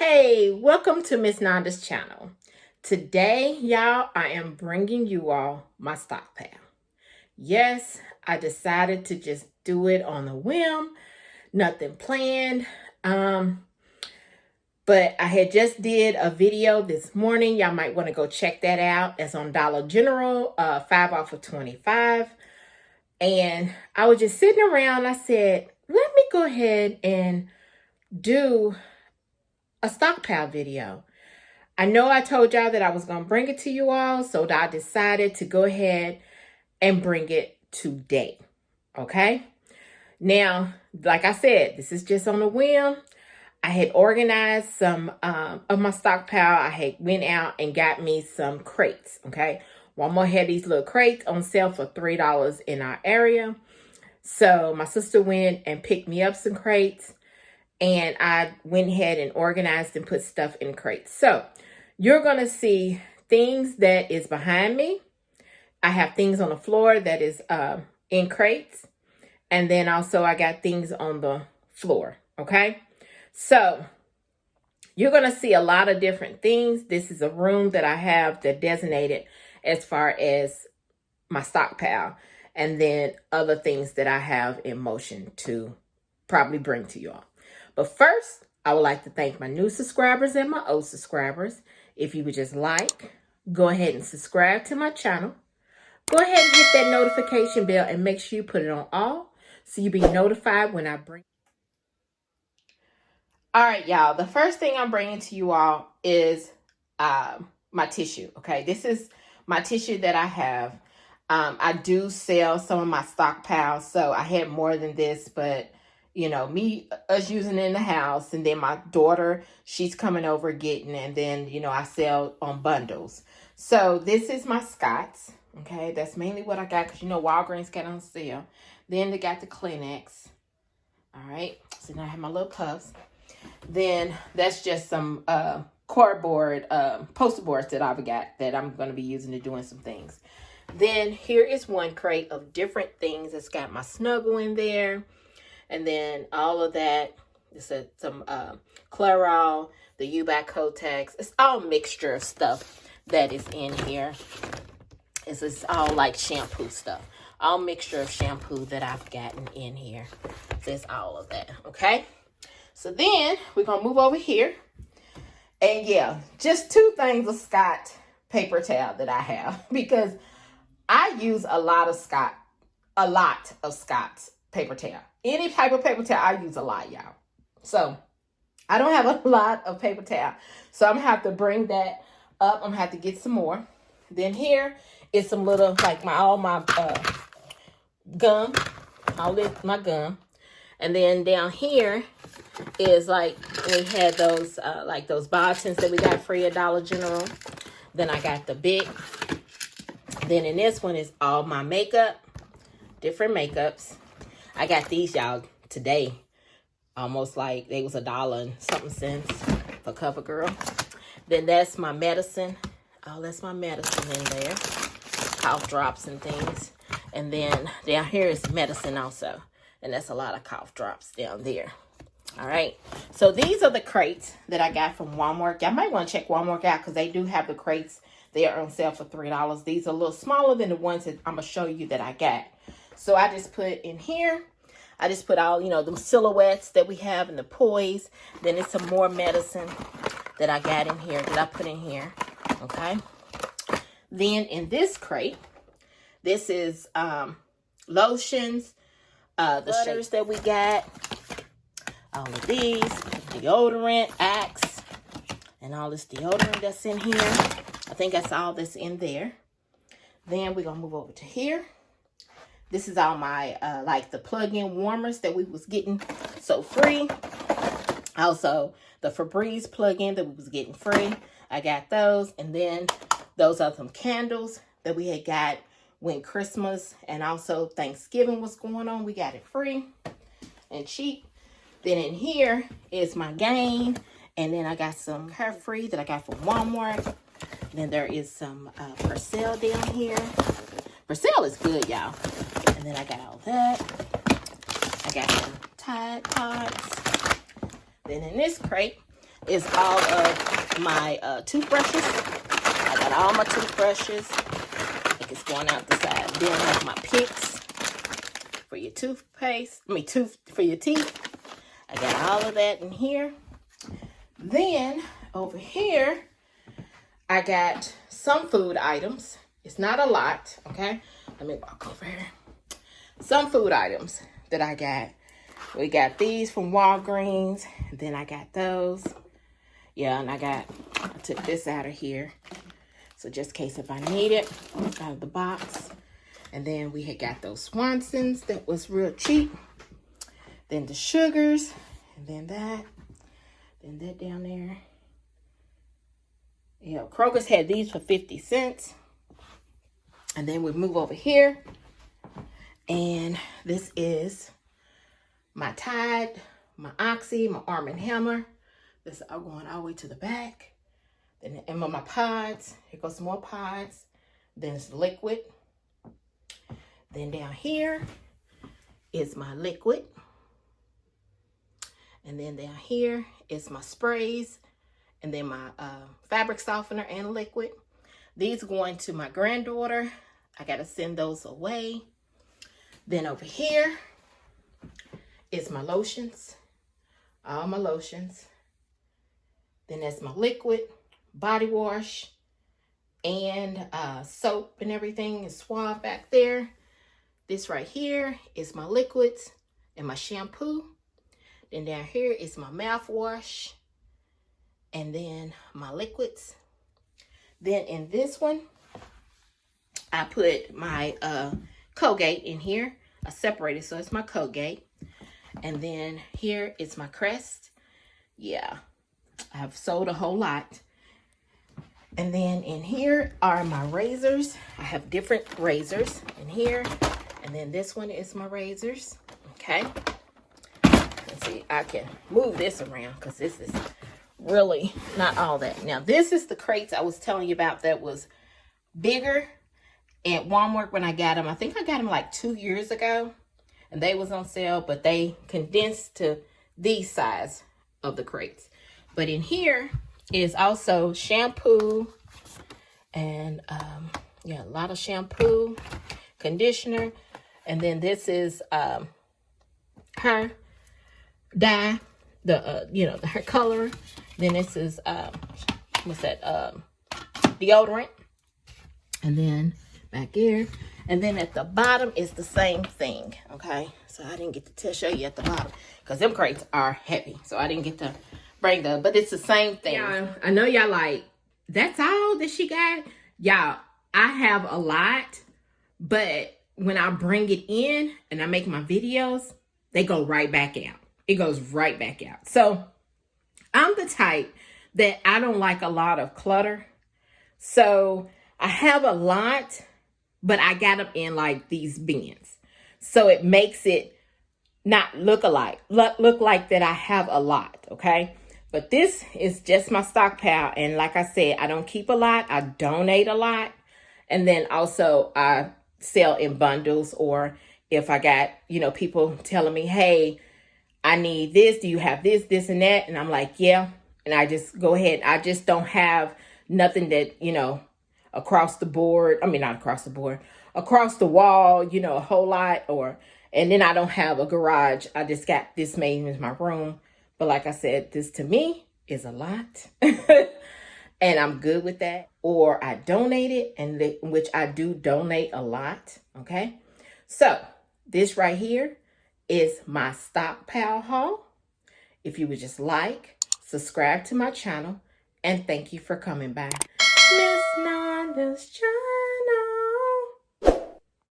Hey, welcome to Miss Nanda's channel. Today, y'all, I am bringing you all my stockpile. Yes, I decided to just do it on a whim, nothing planned. But I had just did a video this morning. Y'all might want to go check that out. It's on Dollar General, 5 off of 25. And I was just sitting around. I said, let me go ahead and do a stockpile video. I know I told y'all that I was going to bring it to you all, so I decided to go ahead and bring it today. Okay? Now, like I said, this is just on a whim. I had organized some of my stockpile. I had went out and got me some crates. Okay? Walmart had these little crates on sale for $3 in our area. So my sister went and picked me up some crates. And I went ahead and organized and put stuff in crates. So you're going to see things that is behind me. I have things on the floor that is in crates. And then also I got things on the floor. Okay. So you're going to see a lot of different things. This is a room that I have that designated as far as my stockpile. And then other things that I have in motion to probably bring to you all. But first, I would like to thank my new subscribers and my old subscribers. If you would just go ahead and subscribe to my channel. Go ahead and hit that notification bell and make sure you put it on all so you'll be notified when I bring. All right, y'all. The first thing I'm bringing to you all is my tissue. Okay, this is my tissue that I have. I do sell some of my stockpiles, so I had more than this, but you know, us using it in the house, and then my daughter, she's coming over getting, and then, you know, I sell on bundles. So this is my Scott's, okay? That's mainly what I got, because, you know, Walgreens got on sale. Then they got the Kleenex, all right? So now I have my little puffs. Then that's just some cardboard, poster boards that I've got that I'm going to be using to doing some things. Then here is one crate of different things. It's got my Snuggle in there. And then all of that, it's some Clairol, the U-Back Kotex. It's all mixture of stuff that is in here. It's all like shampoo stuff. All mixture of shampoo that I've gotten in here. So it's all of that, okay? So then we're going to move over here. And yeah, just two things of Scott paper towel that I have. Because I use a lot of Scott's paper towel. Any type of paper towel, I use a lot, y'all. So I don't have a lot of paper towel. So I'm going to have to bring that up. I'm going to have to get some more. Then here is some little, like all my gum. My gum. And then down here is like, we had those, like those Bottons that we got free at Dollar General. Then I got the Bic. Then in this one is all my makeup. Different makeups. I got these, y'all, today. Almost like they was $1 and something cents for CoverGirl. Then that's my medicine. Oh, that's my medicine in there. Cough drops and things. And then down here is medicine also. And that's a lot of cough drops down there. All right. So these are the crates that I got from Walmart. Y'all might want to check Walmart out because they do have the crates. They are on sale for $3. These are a little smaller than the ones that I'm going to show you that I got. So I just put in here, I just put all, you know, the silhouettes that we have in the poise. Then it's some more medicine that I got in here, that I put in here, okay? Then in this crate, this is lotions, the butters that we got, all of these, deodorant, Axe, and all this deodorant that's in here. I think that's all that's in there. Then we're going to move over to here. This is all my, like the plug-in warmers that we was getting so free. Also, the Febreze plug-in that we was getting free. I got those. And then those are some candles that we had got when Christmas and also Thanksgiving was going on. We got it free and cheap. Then in here is my Gain. And then I got some Carefree that I got from Walmart. Then there is some Persil down here. Persil is good, y'all. And then I got all that. I got some Tide Pods. Then in this crate, is all of my toothbrushes. I got all my toothbrushes. I think it's going out the side. Then I have my picks for your toothpaste. For your teeth. I got all of that in here. Then over here, I got some food items. It's not a lot, okay? Let me walk over here. Some food items that I got. We got these from Walgreens. And then I got those. Yeah, and I took this out of here. So just in case if I need it, out of the box. And then we had got those Swansons that was real cheap. Then the sugars. And then that. Then that down there. Yeah, Kroger's had these for 50 cents. And then we move over here. And this is my Tide, my Oxy, my Arm & Hammer. This is all going all the way to the back. Then and my pods. Here goes some more pods. Then it's liquid. Then down here is my liquid. And then down here is my sprays. And then my fabric softener and liquid. These are going to my granddaughter. I got to send those away. Then over here is my lotions. All my lotions. Then that's my liquid, body wash, and soap and everything is Suave back there. This right here is my liquids and my shampoo. Then down here is my mouthwash. And then my liquids. Then in this one, I put my Colgate in here. I separated, so it's my Colgate. And then here is my Crest. Yeah, I've sold a whole lot. And then in here are my razors. I have different razors in here. And then this one is my razors. Okay. Let's see, I can move this around because this is really not all that. Now, this is the crates I was telling you about that was bigger at Walmart when I got them. I think I got them like 2 years ago. And they was on sale, but they condensed to these size of the crates. But in here is also shampoo and yeah, a lot of shampoo, conditioner, and then this is her dye, the you know, her color. Then this is what's that? Deodorant, and then back here. And then at the bottom is the same thing, okay? So I didn't get to show you at the bottom because them crates are heavy. So I didn't get to bring them, but it's the same thing. I know y'all like, that's all that she got? Y'all, I have a lot, but when I bring it in and I make my videos, they go right back out. It goes right back out. So I'm the type that I don't like a lot of clutter. So I have a lot, but I got them in like these bins. So it makes it not look alike. Look like that I have a lot, okay? But this is just my stockpile. And like I said, I don't keep a lot. I donate a lot. And then also I sell in bundles, or if I got, you know, people telling me, hey, I need this. Do you have this, this, and that? And I'm like, yeah. And I just go ahead. I just don't have nothing that, you know, across the board. I mean, not across the board, across the wall, you know, a whole lot. And then I don't have a garage. I just got this made in my room. But like I said, this to me is a lot. And I'm good with that. Or I donate it, and which I do donate a lot. Okay. So this right here is my stockpile haul. If you would just like, subscribe to my channel, and thank you for coming by. Miss Nanda's Channel.